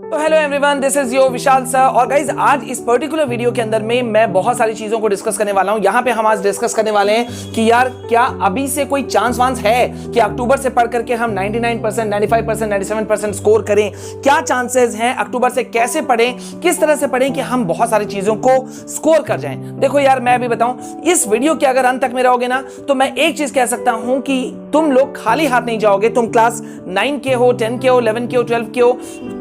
तो hello everyone, this is your Vishal sir. और guys आज इस पर्टिकुलर वीडियो के अंदर में मैं बहुत सारी चीजों को डिस्कस करने वाला हूं। यहां पे हम आज डिस्कस करने वाले हैं कि यार क्या अभी से कोई चांस वांस है कि अक्टूबर से पढ़ करके हम 99%, 95%, 97% स्कोर करें। क्या चांसेस हैं, अक्टूबर से कैसे पढ़ें, किस तरह से पढ़ें कि हम बहुत सारी चीजों को स्कोर कर जाएं। देखो यार, मैं अभी बताऊं, इस वीडियो के अगर अंत तक में रहोगे ना तो मैं एक चीज कह सकता हूं कि तुम लोग खाली हाथ नहीं जाओगे। तुम क्लास 9 के हो, 10 के हो, 11 के हो, 12 के हो,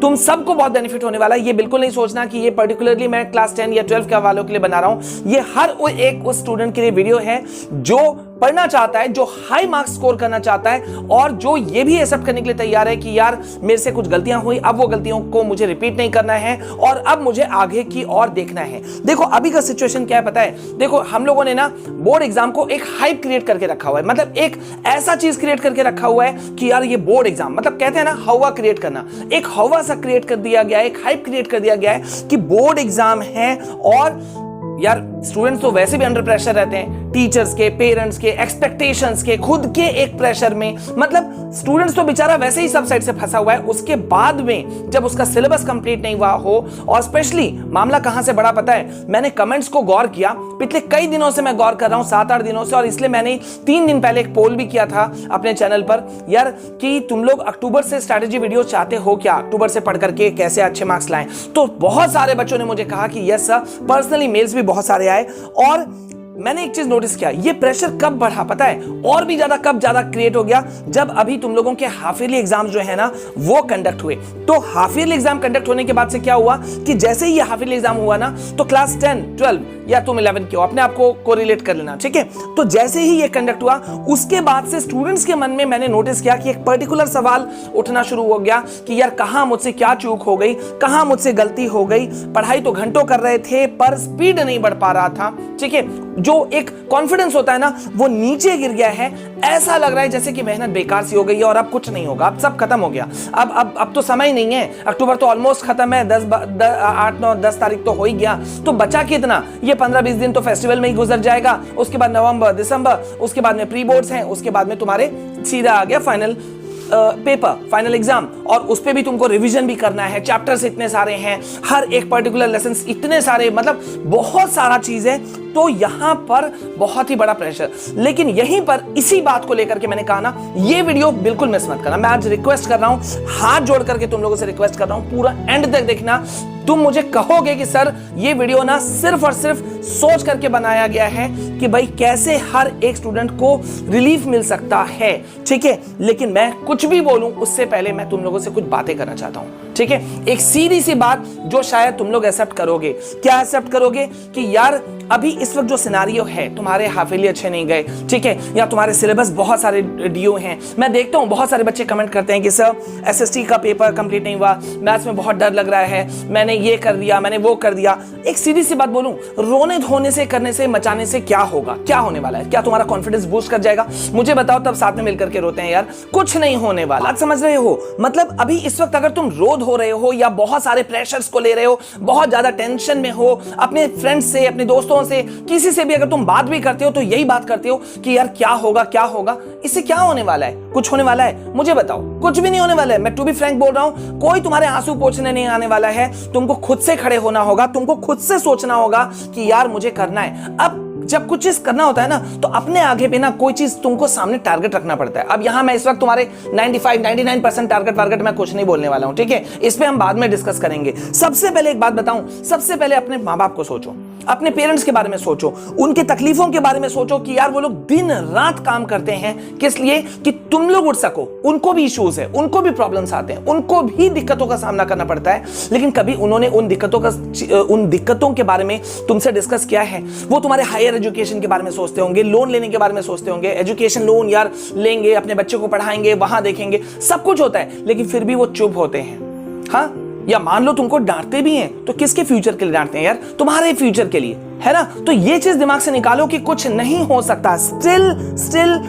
तुम सबको बहुत बेनिफिट होने वाला है। ये बिल्कुल नहीं सोचना कि ये पर्टिकुलरली मैं क्लास 10 या 12 के वालों के लिए बना रहा हूं। ये हर एक उस स्टूडेंट के लिए वीडियो है जो पढ़ना चाहता है, जो हाई मार्क्स स्कोर करना चाहता है और जो ये भी एक्सेप्ट करने के लिए तैयार है कि यार मेरे से कुछ गलतियां हुई, अब वो गलतियों को मुझे रिपीट नहीं करना है और अब मुझे आगे की और देखना है। देखो अभी का सिचुएशन क्या है पता है। देखो हम लोगों ने ना बोर्ड एग्जाम को एक हाइप क्रिएट करके रखा हुआ है, मतलब एक ऐसा चीज क्रिएट करके रखा हुआ है कि यार ये बोर्ड एग्जाम, मतलब कहते हैं ना हवा क्रिएट करना, एक हवा सा क्रिएट कर दिया गया है, एक हाइप क्रिएट कर दिया गया है कि बोर्ड एग्जाम है। और यार स्टूडेंट्स तो वैसे भी अंडर प्रेशर रहते हैं, टीचर्स के, पेरेंट्स के, एक्सपेक्टेशंस के, खुद के एक प्रेशर में, मतलब स्टूडेंट्स तो बेचारा वैसे ही सब साइड से फंसा हुआ है। उसके बाद में जब उसका सिलेबस कंप्लीट नहीं हुआ हो, और स्पेशली मामला कहां से बड़ा पता है, मैंने कमेंट्स को गौर किया, पिछले कई दिनों से मैं गौर कर रहा हूं, 7-8 दिनों से, और इसलिए मैंने 3 दिन पहले एक पोल भी किया था अपने चैनल पर यार कि तुम लोग अक्टूबर से स्ट्रैटेजी वीडियो चाहते हो क्या, अक्टूबर से पढ़ करके कैसे अच्छे मार्क्स लाएं। तो बहुत सारे बच्चों ने मुझे कहा कि यस सर, पर्सनली मेल्स भी बहुत सारे आए। और मैंने एक चीज नोटिस किया, ये प्रेशर कब बढ़ा पता है, और भी ज्यादा कब ज्यादा क्रिएट हो गया, जब अभी तुम लोगों के हाफ ईयरली एग्जाम जो है ना वो कंडक्ट हुए। तो हाफ ईयरली एग्जाम कंडक्ट होने के बाद से क्या हुआ कि जैसे ही ये हाफ ईयरली एग्जाम हुआ ना, तो क्लास 10, 12 या तुम 11 के हो, अपने आप को कोरिलेट कर लेना, ठीक है। तो जैसे ही ये कंडक्ट हुआ उसके बाद से स्टूडेंट्स के मन में मैंने नोटिस किया कि एक पर्टिकुलर सवाल उठना शुरू हो गया कि यार कहां मुझसे क्या चूक हो गई, कहां मुझसे गलती हो गई। पढ़ाई तो घंटों कर रहे थे पर स्पीड नहीं बढ़ पा रहा था, ठीक है। जो एक कॉन्फिडेंस होता है ना वो नीचे गिर गया है। ऐसा लग रहा है जैसे कि मेहनत बेकार सी हो गई है और अब कुछ नहीं होगा, अब सब खत्म हो गया, अब तो समय नहीं है, अक्टूबर तो ऑलमोस्ट खत्म है, 8, 9, 10 तारीख तो हो ही गया, तो बचा कितना, ये 15-20 दिन तो फेस्टिवल में ही गुजर जाएगा। उसके बाद नवंबर, दिसंबर, उसके बाद में प्री बोर्ड्स हैं, उसके बाद में तुम्हारे सीधा आ गया फाइनल पेपर, फाइनल एग्जाम, और उस पे भी तुमको रिवीजन भी करना है। चैप्टर्स इतने सारे हैं, हर एक पर्टिकुलर लेसन इतने सारे, मतलब बहुत सारा चीज है। तो यहां पर बहुत ही बड़ा प्रेशर। लेकिन यहीं पर इसी बात को लेकर के मैंने कहा ना, ये वीडियो बिल्कुल मिस मत करना। मैं आज रिक्वेस्ट कर रहा हूं, हाथ जोड़ करके तुम लोगों से रिक्वेस्ट कर रहा हूं, पूरा एंड तक देखना। तुम मुझे कहोगे कि सर ये वीडियो ना सिर्फ और सिर्फ सोच करके बनाया गया है कि भाई कैसे हर एक स्टूडेंट को रिलीफ मिल सकता है, ठीक है। लेकिन मैं कुछ भी बोलूं उससे पहले मैं तुम लोगों से कुछ बातें करना चाहता हूं, ठीक है। एक सीधी सी बात जो शायद तुम लोग एक्सेप्ट करोगे। क्या एक्सेप्ट करोगे कि यार अभी इस वक्त जो सिनारियो है, तुम्हारे हाफ ईयरली अच्छे नहीं गए, ठीक है, या तुम्हारे सिलेबस बहुत सारे डीओ हैं। मैं देखता हूं बहुत सारे बच्चे कमेंट करते हैं कि सर एसएसटी का पेपर कंप्लीट नहीं हुआ, मैथ्स में बहुत डर लग रहा है, मैंने ये कर दिया, मैंने वो कर दिया। एक सीधी सी बात बोलूं, रोने धोने से, करने से, मचाने से क्या होगा, क्या होने वाला है? क्या तुम्हारा कॉन्फिडेंस बूस्ट कर जाएगा? मुझे बताओ, तब साथ में मिलकर के रोते हैं यार, कुछ नहीं होने वाला। बात समझ रहे हो? मतलब अभी इस वक्त अगर तुम रो धो रहे हो या बहुत सारे प्रेशर्स को ले रहे हो, बहुत ज्यादा टेंशन में हो, अपने फ्रेंड्स से, अपने दोस्तों से, किसी से भी अगर तुम बात भी करते हो तो यही बात करते हो कि यार क्या होगा, क्या होगा, इससे क्या होने वाला है? कुछ होने वाला है? मुझे बताओ, कुछ भी नहीं होने वाला है। मैं टू बी फ्रैंक बोल रहा हूं, कोई तुम्हारे आंसू पोंछने नहीं आने वाला है। तुमको खुद से खड़े होना होगा, तुमको खुद से सोचना होगा कि यार मुझे करना है। अब जब कुछ चीज करना होता है ना तो अपने आगे पे ना कोई चीज तुमको सामने टारगेट रखना पड़ता है। अब यहां मैं इस वक्त तुम्हारे 95, 99% टारगेट मैं कुछ नहीं बोलने वाला हूं, ठीक है। इस पे हम बाद में डिस्कस करेंगे। सबसे पहले एक बात बताऊं, सबसे पहले अपने माँ बाप को सोचो, अपने पेरेंट्स के बारे में सोचो, उनके तकलीफों के बारे में सोचो कि यार वो लोग दिन रात काम करते हैं किस लिए, कि तुम लोग उठ सको। उनको भी इश्यूज है, उनको भी प्रॉब्लम्स आते हैं, उनको भी दिक्कतों का सामना करना पड़ता है। लेकिन कभी उन्होंने उन दिक्कतों के बारे में तुमसे डिस्कस किया है? वो तुम्हारे हायर एजुकेशन के बारे में सोचते होंगे, लोन लेने के बारे में सोचते होंगे, एजुकेशन लोन यार लेंगे, अपने बच्चों को पढ़ाएंगे, वहां देखेंगे, सब कुछ होता है, लेकिन फिर भी वो चुप होते हैं। हाँ, या मान लो तुमको डांटते भी हैं तो किसके फ्यूचर के लिए डांटते हैं यार? तुम्हारे फ्यूचर के लिए, है ना। तो ये चीज दिमाग से निकालो कि कुछ नहीं हो सकता। Still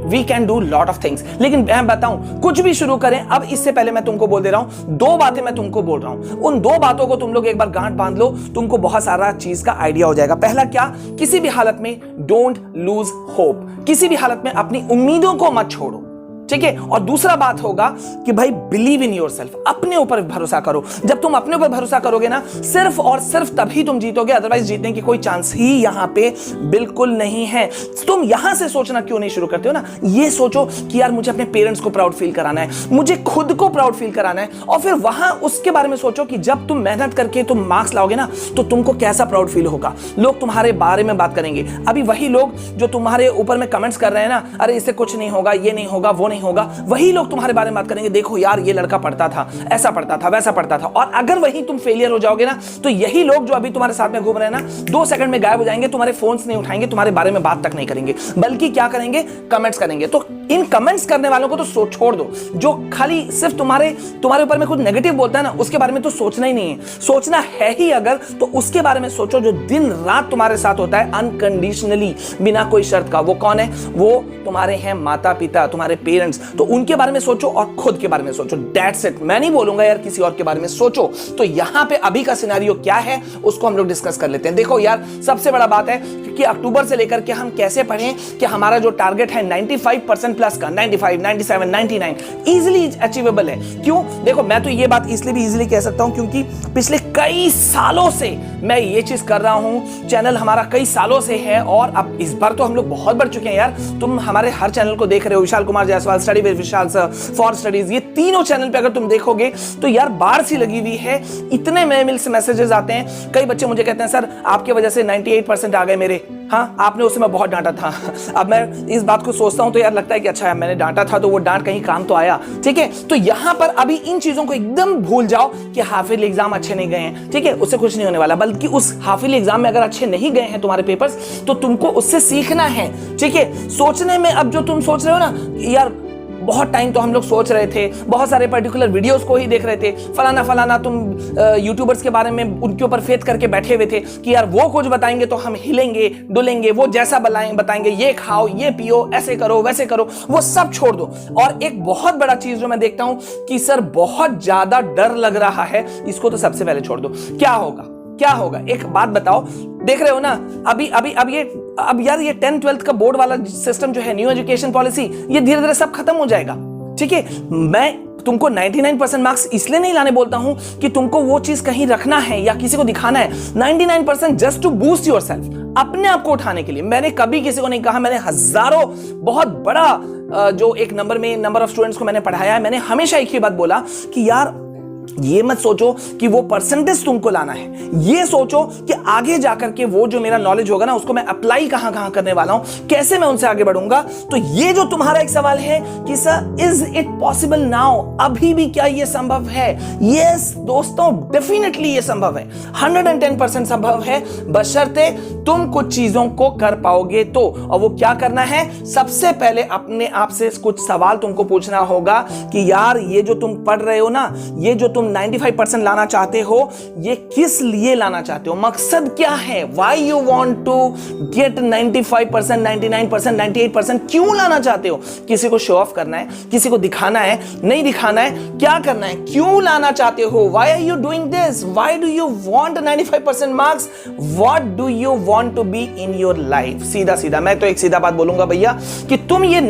we can do lot of things. लेकिन मैं बताऊं, कुछ भी शुरू करें, अब इससे पहले मैं तुमको बोल दे रहा हूं, 2 बातें मैं तुमको बोल रहा हूं, उन 2 बातों को तुम लोग एक बार गांठ बांध लो, तुमको बहुत सारा चीज का आइडिया हो जाएगा। पहला क्या, किसी भी हालत में डोंट लूज होप, किसी भी हालत में अपनी उम्मीदों को मत छोड़ो, ठीक है। और दूसरा बात होगा कि भाई बिलीव इन योरसेल्फ, अपने ऊपर भरोसा करो। जब तुम अपने ऊपर भरोसा करोगे ना, सिर्फ और सिर्फ तभी तुम जीतोगे, अदरवाइज जीतने की कोई चांस ही यहां पे बिल्कुल नहीं है। तुम यहां से सोचना क्यों नहीं शुरू करते हो ना, ये सोचो कि यार मुझे अपने पेरेंट्स को प्राउड फील कराना है, मुझे खुद को प्राउड फील कराना है, और फिर वहां उसके बारे में सोचो कि जब तुम मेहनत करके तुम मार्क्स लाओगे ना, तो तुमको कैसा प्राउड फील होगा। लोग तुम्हारे बारे में बात करेंगे। अभी वही लोग जो तुम्हारे ऊपर में कमेंट्स कर रहे हैं ना, अरे इससे कुछ नहीं होगा, ये नहीं होगा, वो नहीं होगा, वही लोग तुम्हारे बारे में बात करेंगे, देखो यार ये लड़का पढ़ता था, ऐसा पढ़ता था, वैसा पढ़ता था। और अगर वही तुम फेलियर हो जाओगे ना, तो यही लोग जो अभी तुम्हारे साथ में घूम रहे हैं ना, 2 सेकंड में गायब हो जाएंगे, तुम्हारे फोन्स नहीं उठाएंगे, तुम्हारे बारे में बात तक नहीं करेंगे, बल्कि क्या करेंगे, कमेंट्स करेंगे। तो इन कमेंट्स करने वालों को तो छोड़ दो, जो खाली सिर्फ तुम्हारे ऊपर में कुछ नेगेटिव बोलता है ना, उसके बारे में तो सोचना ही नहीं है। सोचना है ही अगर, तो उसके बारे में सोचो जो दिन रात तुम्हारे साथ होता है अनकंडीशनली, बिना कोई शर्त का। वो कौन है? वो तुम्हारे हैं माता पिता, तुम्हारे पेरेंट्स। तो उनके बारे में सोचो और खुद के बारे में सोचो, दैट्स इट। मैं नहीं बोलूंगा यार किसी और के बारे में सोचो। तो यहां पे अभी का सिनेरियो क्या है उसको हम लोग डिस्कस कर लेते हैं। देखो यार, सबसे बड़ा बात है कि अक्टूबर से लेकर के हम कैसे पढ़ें कि हमारा जो टारगेट है 95% प्लस का, 95, 97, 99 इजीली अचीवेबल है। क्यों? देखो मैं तो ये बात इसलिए भी इजीली कह सकता हूं क्योंकि पिछले कई सालों से मैं ये चीज कर रहा हूं। चैनल हमारा कई सालों से है और अब इस बार तो हम लोग बहुत बढ़ चुके हैं यार। तुम हमारे हर चैनल को देख रहे हो, Vishal Kumar Jaiswal, study with Vishal sir, for studies, ये तीनों चैनल पे अगर तुम देखोगे तो यार बाढ़ सी लगी हुई है। इतने मेल से मैसेजेस आते हैं। कई बच्चे मुझे कहते हैं सर आपके वजह से 98% आ गए मेरे। हाँ, आपने उस समय बहुत डांटा था। अब मैं इस बात को सोचता हूं तो यार लगता है कि अच्छा है मैंने डांटा था तो वो डांट कहीं काम तो आया। ठीक है, तो यहां पर अभी इन चीजों को एकदम भूल जाओ कि हाफ ईयरली एग्जाम अच्छे नहीं गए हैं। ठीक है, उससे कुछ नहीं होने वाला, बल्कि उस हाफ ईयरली एग्जाम में अगर अच्छे नहीं गए हैं तुम्हारे पेपर्स तो तुमको उससे सीखना है। ठीक है, सोचने में अब जो तुम सोच रहे हो ना यार बहुत टाइम तो हम लोग सोच रहे थे, बहुत सारे पर्टिकुलर वीडियोस को ही देख रहे थे, फलाना फलाना तुम यूट्यूबर्स के बारे में उनके ऊपर फेथ करके बैठे हुए थे कि यार वो कुछ बताएंगे तो हम हिलेंगे डुलेंगे, वो जैसा बताएंगे ये खाओ ये पियो ऐसे करो वैसे करो, वो सब छोड़ दो। और एक बहुत बड़ा चीज जो मैं देखता हूं कि सर बहुत ज्यादा डर लग रहा है, इसको तो सबसे पहले छोड़ दो। क्या होगा क्या होगा, एक बात बताओ, देख रहे हो ना अब यार ये 10th-12th का बोर्ड वाला सिस्टम जो है, न्यू एजुकेशन पॉलिसी, ये धीरे धीरे सब खत्म हो जाएगा। ठीक है, मैं तुमको 99% मार्क्स इसलिए नहीं लाने बोलता हूं कि तुमको वो चीज कहीं रखना है या किसी को दिखाना है। 99% जस्ट टू बूस्ट योरसेल्फ, अपने आप को उठाने के लिए। मैंने कभी किसी को नहीं कहा, मैंने हजारों बहुत बड़ा जो एक नंबर ऑफ स्टूडेंट्स को मैंने पढ़ाया है, मैंने हमेशा एक ही बात बोला कि यार ये मत सोचो कि वो परसेंटेज तुमको लाना है, ये सोचो कि आगे जाकर के वो जो मेरा नॉलेज होगा ना उसको मैं अप्लाई कहां करने वाला हूं, कैसे मैं उनसे आगे बढ़ूंगा। तो ये जो तुम्हारा एक सवाल है कि sir is it possible now, अभी भी क्या ये संभव है? यस दोस्तों, डेफिनेटली ये संभव है, 110% संभव है, बशर्ते तुम कुछ चीजों को कर पाओगे तो। और वो क्या करना है? सबसे पहले अपने आप से कुछ सवाल तुमको पूछना होगा कि यार ये जो तुम पढ़ रहे हो ना, ये जो तुम 95% लाना चाहते हो, ये किस लिए लाना चाहते हो? मकसद क्या है? Why you want to get 95%, 99%, 98%? क्यों लाना चाहते हो? किसी को शो ऑफ करना है, किसी को दिखाना है, नहीं दिखाना है, क्या करना है? क्यों लाना चाहते हो? Why are you doing this? Why do you want 95% marks? What do you want to be in your life? सीधा सीधा मैं तो एक सीधा बात बोलूंगा भैया कि तुम ये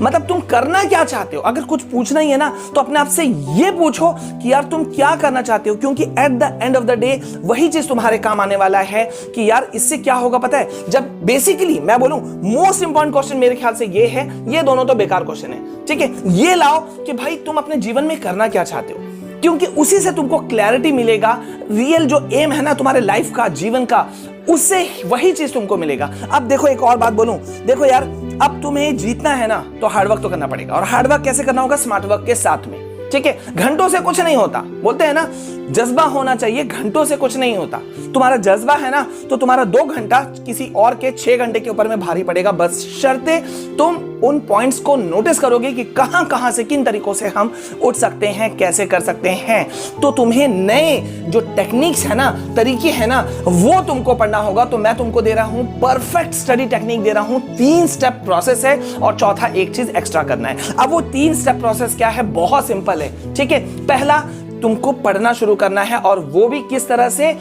मतलब तुम करना क्या चाहते हो? अगर कुछ पूछना ही है ना तो अपने आप से ये पूछो कि यार तुम क्या करना चाहते हो, क्योंकि at the end of the day वही चीज तुम्हारे काम आने वाला है कि यार इससे क्या होगा पता है। जब बेसिकली मैं बोलूं मोस्ट इंपॉर्टेंट क्वेश्चन मेरे ख्याल से ये है, ये दोनों तो बेकार क्वेश्चन है। ठीक है, ये लाओ कि भाई तुम अपने जीवन में करना क्या चाहते हो, क्योंकि उसी से तुमको क्लैरिटी मिलेगा। रियल जो एम है ना तुम्हारे लाइफ का, जीवन का, उससे वही चीज तुमको मिलेगा। अब देखो एक और बात बोलूं, देखो यार अब तुम्हें जीतना है ना तो हार्डवर्क तो करना पड़ेगा। और हार्डवर्क कैसे करना होगा? स्मार्ट वर्क के साथ में। ठीक है, घंटों से कुछ नहीं होता, बोलते हैं ना जज्बा होना चाहिए, घंटों से कुछ नहीं होता। तुम्हारा जज्बा है ना तो तुम्हारा 2 घंटा किसी और के 6 घंटे के ऊपर में भारी पड़ेगा, बस शर्ते तुम उन पॉइंट्स को नोटिस करोगे कि कहां से किन तरीकों से हम उठ सकते हैं, कैसे कर सकते हैं। तो तुम्हें नए जो टेक्निक्स है ना, तरीके हैं ना, वो तुमको पढ़ना होगा। तो मैं तुमको दे रहा हूं परफेक्ट स्टडी टेक्निक दे रहा हूं, 3 स्टेप प्रोसेस है और चौथा एक चीज एक्स्ट्रा करना है। अब वो 3 स्टेप प्रोसेस क्या है? बहुत सिंपल है। ठीक है, पहला तुमको पढ़ना शुरू करना है, और वो भी किस तरह से?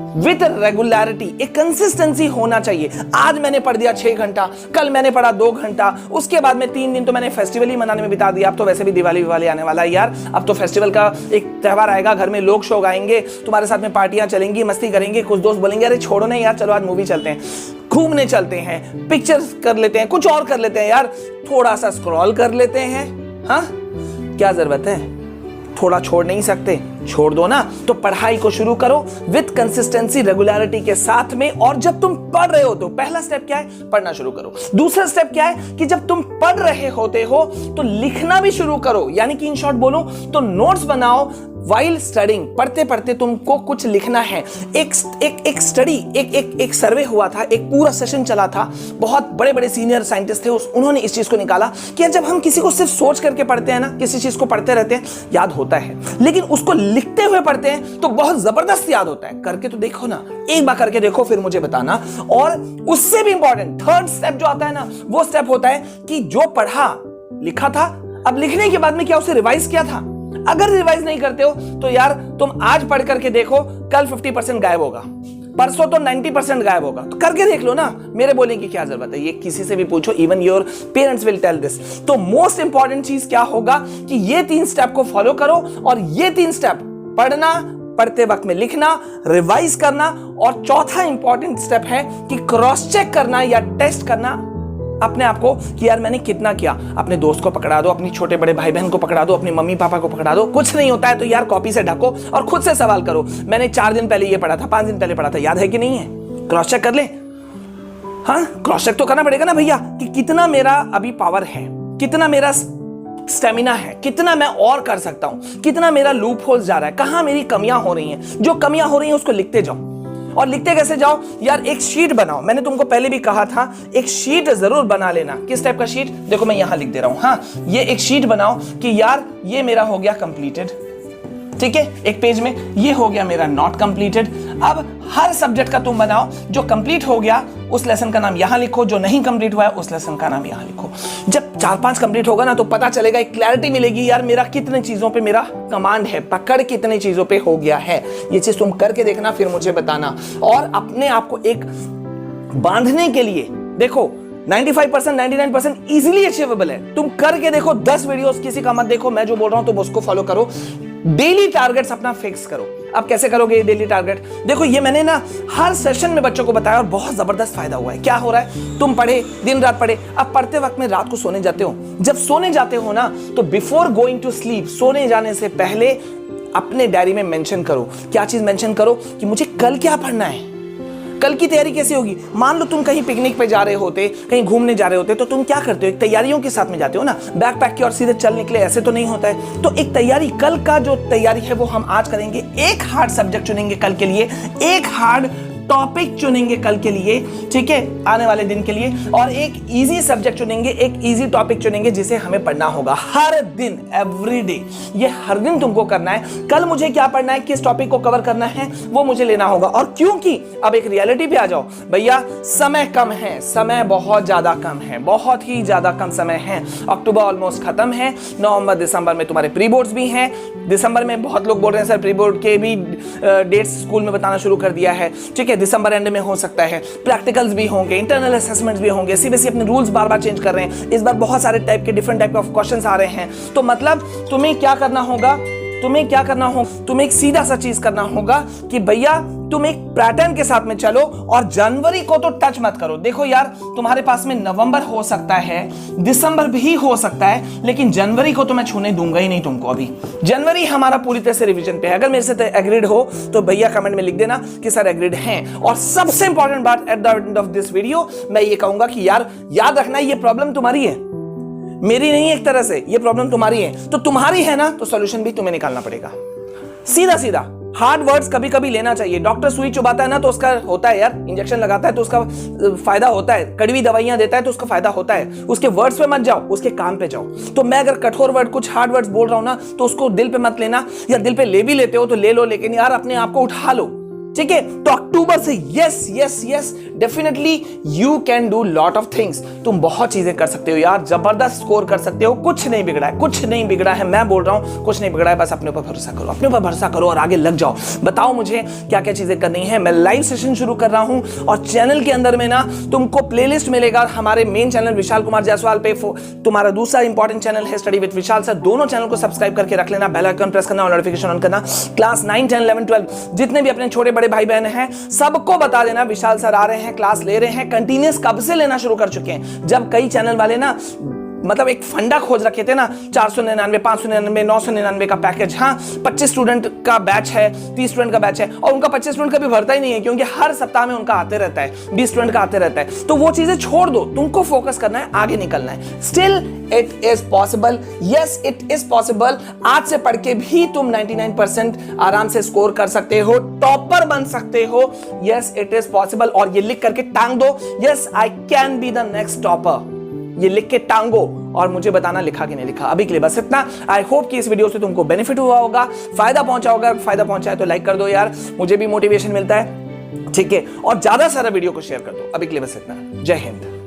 विद रेगुलरिटी, एक कंसिस्टेंसी होना चाहिए। आज मैंने पढ़ दिया 6 घंटा, कल मैंने पढ़ा 2 घंटा, उसके बाद में 3 दिन तो मैंने फेस्टिवल ही मनाने में बिता दिया। अब तो वैसे भी दिवाली आने वाला है यार, अब तो फेस्टिवल का एक त्योहार आएगा, घर में लोग शोग आएंगे, तुम्हारे साथ में पार्टियां चलेंगी, मस्ती करेंगे। कुछ दोस्त बोलेंगे अरे छोड़ो ना यार, चलो आज मूवी चलते हैं, घूमने चलते हैं, पिक्चर्स कर लेते हैं, कुछ और कर लेते हैं यार, थोड़ा सा स्क्रॉल कर लेते हैं। हाँ, क्या जरूरत है? थोड़ा छोड़ नहीं सकते? छोड़ दो ना। तो पढ़ाई को शुरू करो विद कंसिस्टेंसी, रेगुलरिटी के साथ में। और जब तुम पढ़ रहे हो तो पहला स्टेप क्या है? पढ़ना शुरू करो। दूसरा स्टेप क्या है कि जब तुम पढ़ रहे होते हो तो लिखना भी शुरू करो, यानी कि इन शॉर्ट बोलो तो नोट्स बनाओ वाइल स्टडिंग। पढ़ते पढ़ते तुमको कुछ लिखना है। एक स्टडी, एक सर्वे हुआ था, एक पूरा सेशन चला था, बहुत बड़े बड़े सीनियर साइंटिस्ट थे, उन्होंने इस चीज को निकाला कि जब हम किसी को सिर्फ सोच करके पढ़ते हैं ना, किसी चीज को पढ़ते रहते हैं, याद होता है, लेकिन उसको लिखते हुए पढ़ते हैं तो बहुत जबरदस्त याद होता है। करके तो देखो ना, एक बार करके देखो, फिर मुझे बताना। और उससे भी इंपॉर्टेंट थर्ड स्टेप जो आता है ना, वो स्टेप होता है कि जो पढ़ा लिखा था, अब लिखने के बाद में क्या उसे रिवाइज किया था। अगर रिवाइज नहीं करते हो तो यार तुम आज पढ़ करके देखो, कल 50% गायब होगा, परसों तो 90% गायब होगा। तो करके देख लो ना, मेरे बोलने की क्या जरूरत है, ये किसी से भी पूछो, even your parents will tell this. तो मोस्ट इंपॉर्टेंट चीज क्या होगा कि ये 3 स्टेप को फॉलो करो, और ये 3 स्टेप पढ़ना, पढ़ते वक्त में लिखना, रिवाइज करना, और चौथा इंपॉर्टेंट स्टेप है कि क्रॉस चेक करना या टेस्ट करना अपने आप को कि यार मैंने कितना किया। अपने दोस्त को पकड़ा दो, अपनी छोटे बड़े भाई बहन को पकड़ा दो, अपनी मम्मी पापा को पकड़ा दो। कुछ नहीं होता है तो यार कॉपी से ढको और खुद से सवाल करो, मैंने 4 दिन पहले ये पढ़ा था, 5 दिन पहले पढ़ा था, याद है कि नहीं है? क्रॉस चेक कर ले। हाँ, क्रॉस चेक तो करना पड़ेगा ना भैया, कि कितना मेरा अभी पावर है, कितना मेरा स्टेमिना है, कितना मैं और कर सकता हूं, कितना मेरा लूप होल जा रहा है, कहां मेरी कमियां हो रही हैं। जो कमियां हो रही हैं उसको लिखते जाओ। और लिखते कैसे जाओ यार? एक शीट बनाओ। मैंने तुमको पहले भी कहा था, एक शीट जरूर बना लेना। किस टाइप का शीट? देखो मैं यहां लिख दे रहा हूं। हाँ, ये एक शीट बनाओ कि यार ये मेरा हो गया कंप्लीटेड, ठीक है, एक पेज में, ये हो गया मेरा नॉट कंप्लीटेड। अब हर सब्जेक्ट का तुम बनाओ, जो कंप्लीट हो गया उस लेसन का नाम यहां लिखो, जो नहीं कंप्लीट हुआ है उस लेसन का नाम यहां लिखो। जब 4-5 कंप्लीट होगा ना तो पता चलेगा, एक क्लैरिटी मिलेगी यार मेरा कितने चीजों पे मेरा कमांड है, पकड़ कितने चीजों पे हो गया है। ये चीज तुम करके देखना, फिर मुझे बताना। और अपने आप को एक बांधने के लिए देखो, 95% 99% इजीली अचीवेबल है। तुम करके देखो, 10 वीडियोस किसी का मत देखो, मैं जो बोल रहा हूं तुम उसको फॉलो करो। डेली टारगेट्स अपना फिक्स करो। अब कैसे करोगे ये डेली टारगेट? देखो ये मैंने ना हर सेशन में बच्चों को बताया और बहुत जबरदस्त फायदा हुआ है। क्या हो रहा है? तुम पढ़े, दिन रात पढ़े, अब पढ़ते वक्त में रात को सोने जाते हो, जब सोने जाते हो ना तो बिफोर गोइंग टू स्लीप, सोने जाने से पहले अपने डायरी में मेंशन करो। क्या चीज मेंशन करो? कि मुझे कल क्या पढ़ना है, कल की तैयारी कैसे होगी। मान लो तुम कहीं पिकनिक पे जा रहे होते, कहीं घूमने जा रहे होते, तो तुम क्या करते हो? एक तैयारियों के साथ में जाते हो ना, बैग पैक के और सीधे चल निकले, ऐसे तो नहीं होता है। तो एक तैयारी, कल का जो तैयारी है वो हम आज करेंगे। एक हार्ड सब्जेक्ट चुनेंगे कल के लिए, एक हार्ड टॉपिक चुनेंगे कल के लिए, ठीक है, आने वाले दिन के लिए, और एक इजी सब्जेक्ट चुनेंगे, एक इजी टॉपिक चुनेंगे जिसे हमें पढ़ना होगा हर दिन, एवरी डे। ये हर दिन तुमको करना है। कल मुझे क्या पढ़ना है, किस टॉपिक को कवर करना है, वो मुझे लेना होगा। और क्योंकि अब एक रियलिटी पे आ जाओ भैया, समय कम है, समय बहुत ज्यादा कम है, बहुत ही ज्यादा कम समय है। अक्टूबर ऑलमोस्ट खत्म है, नवंबर दिसंबर में तुम्हारे प्री बोर्ड्स भी हैं। दिसंबर में बहुत लोग बोल रहे हैं सर प्री बोर्ड के भी डेट्स स्कूल में बताना शुरू कर दिया है, ठीक है, दिसंबर एंड में हो सकता है। प्रैक्टिकल्स भी होंगे, इंटरनल असेसमेंट्स भी होंगे। सीबीएसई अपने रूल्स बार बार चेंज कर रहे हैं, इस बार बहुत सारे टाइप के डिफरेंट टाइप ऑफ क्वेश्चंस आ रहे हैं। तो मतलब तुम्हें क्या करना होगा, तुम्हें एक सीधा सा चीज करना होगा कि भैया तुम एक पैटर्न के साथ में चलो और जनवरी को तो टच मत करो। देखो यार, तुम्हारे पास में नवंबर हो सकता है, दिसंबर भी हो सकता है, लेकिन जनवरी को तो मैं छूने दूंगा ही नहीं तुमको। अभी जनवरी हमारा पूरी तरह से रिवीजन पे है। अगर मेरे से एग्रीड हो तो भैया कमेंट में लिख देना कि सर एग्रीड हैं। और सबसे इंपॉर्टेंट बात, at the end of this video मैं ये कहूंगा कि यार याद रखना, ये प्रॉब्लम तुम्हारी है, मेरी नहीं। एक तरह से ये प्रॉब्लम तुम्हारी है, तो तुम्हारी है ना, तो सॉल्यूशन भी तुम्हें निकालना पड़ेगा। सीधा सीधा हार्ड वर्ड्स कभी कभी लेना चाहिए। डॉक्टर सुई चुबाता है ना तो उसका होता है यार, इंजेक्शन लगाता है तो उसका फायदा होता है, कड़वी दवाइयां देता है तो उसका फायदा होता है। उसके वर्ड्स पे मत जाओ, उसके काम पे जाओ। तो मैं अगर कठोर वर्ड, कुछ हार्ड वर्ड्स बोल रहा हूं ना, तो उसको दिल पे मत लेना, या दिल पे ले भी लेते हो तो ले लो, लेकिन यार अपने आप को उठा लो, ठीक है। तो अक्टूबर से yes yes yes definitely you can do lot of things. तुम बहुत चीजें कर सकते हो यार, जबरदस्त स्कोर कर सकते हो। कुछ नहीं बिगड़ा है, कुछ नहीं बिगड़ा है, मैं बोल रहा हूं कुछ नहीं बिगड़ा है। बस अपने ऊपर भरोसा करो, अपने ऊपर भरोसा करो और आगे लग जाओ। बताओ मुझे क्या क्या चीजें करनी है। मैं लाइव सेशन शुरू कर रहा हूं और चैनल के अंदर में ना तुमको प्लेलिस्ट मिलेगा। हमारे मेन चैनल विशाल कुमार जायसवाल पे, तुम्हारा दूसरा इंपॉर्टेंट चैनल है स्टडी विद विशाल सर, दोनों चैनल को सब्सक्राइब करके रख लेना, बेल आइकन प्रेस करना और नोटिफिकेशन ऑन करना। क्लास 9, 10, 11, 12 जितने भी अपने छोटे बड़े भाई बहन हैं सबको बता देना विशाल सर आ रहे हैं, क्लास ले रहे हैं। कंटिन्यूस कब से लेना शुरू कर चुके हैं, जब कई चैनल वाले ना मतलब एक फंडा खोज रखे थे ना, 499, 599, 999 का पैकेज। हाँ, 25 स्टूडेंट का बैच है, 30 स्टूडेंट का बैच है और उनका 25 स्टूडेंट कभी भरता ही नहीं है क्योंकि हर सप्ताह में उनका आते रहता है, 20 स्टूडेंट का आते रहता है। तो वो चीजें छोड़ दो, तुमको फोकस करना है, आगे निकलना है। Still it is possible, yes it is possible. आज से पढ़ के भी तुम 99% आराम से स्कोर कर सकते हो, टॉपर बन सकते हो। Yes it is possible. और ये लिख करके टांग दो, yes I can be the next topper. ये लिख के टांगो और मुझे बताना लिखा कि नहीं लिखा। अभी के लिए बस इतना। आई होप कि इस वीडियो से तुमको बेनिफिट हुआ होगा, फायदा पहुंचा होगा। फायदा पहुंचा है तो लाइक कर दो यार, मुझे भी मोटिवेशन मिलता है, ठीक है। और ज्यादा सारा वीडियो को शेयर कर दो। अभी के लिए बस इतना। जय हिंद।